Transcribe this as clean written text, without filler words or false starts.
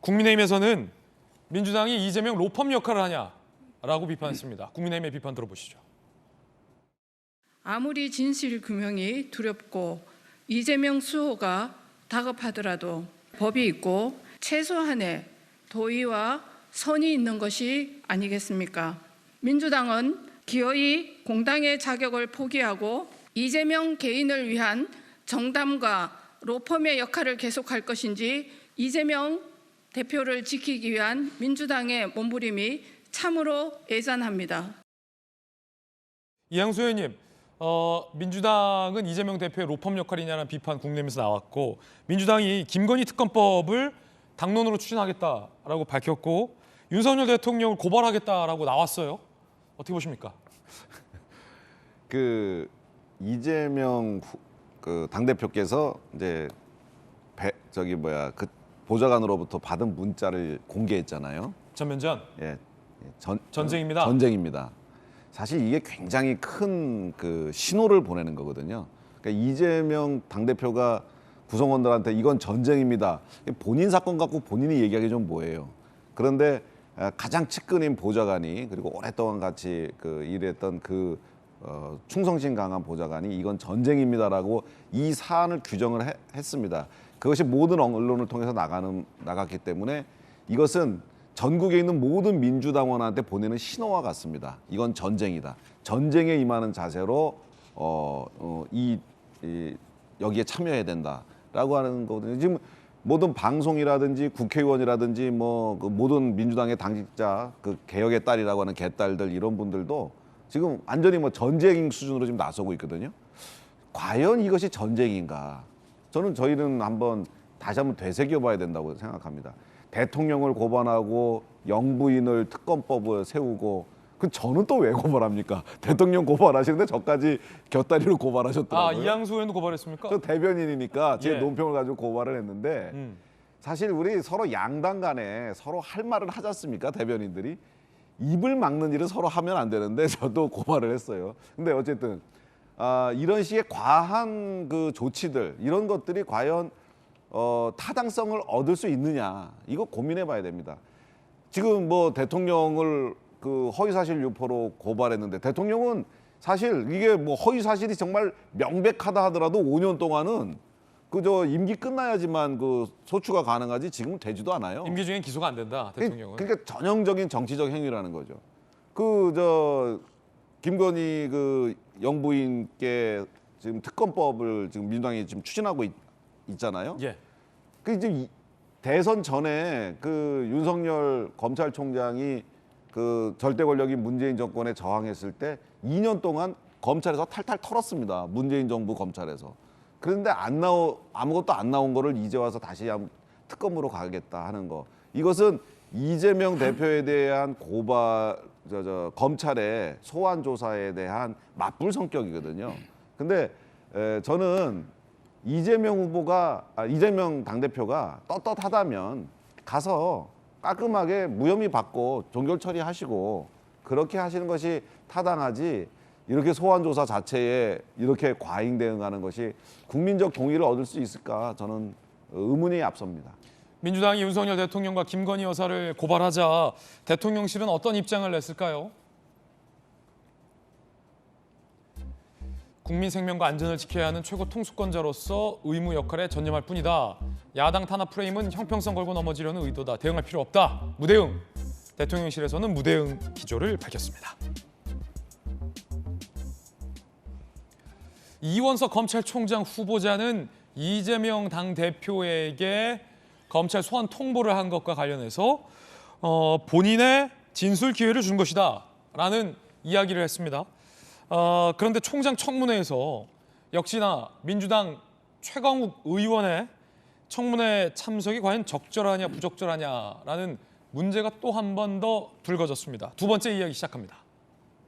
국민의힘에서는 민주당이 이재명 로펌 역할을 하냐라고 비판했습니다. 국민의힘의 비판 들어보시죠. 아무리 진실규명이 두렵고 이재명 수호가 다급하더라도 법이 있고 최소한의 도의와 선이 있는 것이 아니겠습니까? 민주당은 기어이 공당의 자격을 포기하고 이재명 개인을 위한 정담과 로펌의 역할을 계속할 것인지 이재명 대표를 지키기 위한 민주당의 몸부림이 참으로 애잔합니다. 이양수 의원님, 민주당은 이재명 대표의 로펌 역할이냐는 비판 국내에서 나왔고 민주당이 김건희 특검법을 당론으로 추진하겠다라고 밝혔고 윤석열 대통령을 고발하겠다라고 나왔어요. 어떻게 보십니까? 이재명 당대표께서 이제 보좌관으로부터 받은 문자를 공개했잖아요. 전면전. 예, 전쟁입니다. 전쟁입니다. 사실 이게 굉장히 큰 신호를 보내는 거거든요. 그러니까 이재명 당대표가 구성원들한테 이건 전쟁입니다. 본인 사건 갖고 본인이 얘기하기 좀 뭐예요. 그런데 가장 측근인 보좌관이 그리고 오랫동안 같이 일했던 충성심 강한 보좌관이 이건 전쟁입니다라고 이 사안을 규정을 했습니다. 그것이 모든 언론을 통해서 나갔기 때문에 이것은 전국에 있는 모든 민주당원한테 보내는 신호와 같습니다. 이건 전쟁이다. 전쟁에 임하는 자세로 여기에 참여해야 된다라고 하는 거거든요. 지금 모든 방송이라든지 국회의원이라든지 모든 민주당의 당직자 개혁의 딸이라고 하는 개딸들 이런 분들도 지금 완전히 전쟁 수준으로 지금 나서고 있거든요. 과연 이것이 전쟁인가? 저희는 다시 한번 되새겨봐야 된다고 생각합니다. 대통령을 고발하고 영부인을 특검법을 세우고 저는 또 왜 고발합니까? 대통령 고발하시는데 저까지 곁다리로 고발하셨더라고요. 이양수 의원도 고발했습니까? 저 대변인이니까 제 예. 논평을 가지고 고발을 했는데 사실 우리 서로 양당 간에 서로 할 말을 하지 않습니까? 대변인들이. 입을 막는 일을 서로 하면 안 되는데 저도 고발을 했어요. 근데 어쨌든 이런 식의 과한 조치들 이런 것들이 과연 타당성을 얻을 수 있느냐 이거 고민해 봐야 됩니다. 지금 대통령을 허위사실 유포로 고발했는데 대통령은 사실 이게 허위사실이 정말 명백하다 하더라도 5년 동안은 임기 끝나야지만 소추가 가능하지 지금은 되지도 않아요. 임기 중엔 기소가 안 된다, 대통령은. 그러니까 전형적인 정치적 행위라는 거죠. 김건희 영부인께 지금 특검법을 지금 민주당이 지금 추진하고 있잖아요. 예. 이제 대선 전에 윤석열 검찰총장이 절대 권력인 문재인 정권에 저항했을 때 2년 동안 검찰에서 탈탈 털었습니다. 문재인 정부 검찰에서. 그런데 아무것도 안 나온 거를 이제 와서 다시 특검으로 가겠다 하는 거. 이것은 이재명 대표에 대한 검찰의 소환 조사에 대한 맞불 성격이거든요. 근데 저는 이재명 당대표가 떳떳하다면 가서 깔끔하게 무혐의 받고 종결 처리하시고 그렇게 하시는 것이 타당하지 이렇게 소환 조사 자체에 이렇게 과잉 대응하는 것이 국민적 동의를 얻을 수 있을까 저는 의문이 앞섭니다. 민주당이 윤석열 대통령과 김건희 여사를 고발하자 대통령실은 어떤 입장을 냈을까요? 국민 생명과 안전을 지켜야 하는 최고 통수권자로서 의무 역할에 전념할 뿐이다. 야당 탄압 프레임은 형평성 걸고 넘어지려는 의도다. 대응할 필요 없다. 무대응. 대통령실에서는 무대응 기조를 밝혔습니다. 이원석 검찰총장 후보자는 이재명 당대표에게 검찰 소환 통보를 한 것과 관련해서 본인의 진술 기회를 준 것이다 라는 이야기를 했습니다. 그런데 총장 청문회에서 역시나 민주당 최강욱 의원의 청문회 참석이 과연 적절하냐 부적절하냐라는 문제가 또 한 번 더 불거졌습니다. 두 번째 이야기 시작합니다.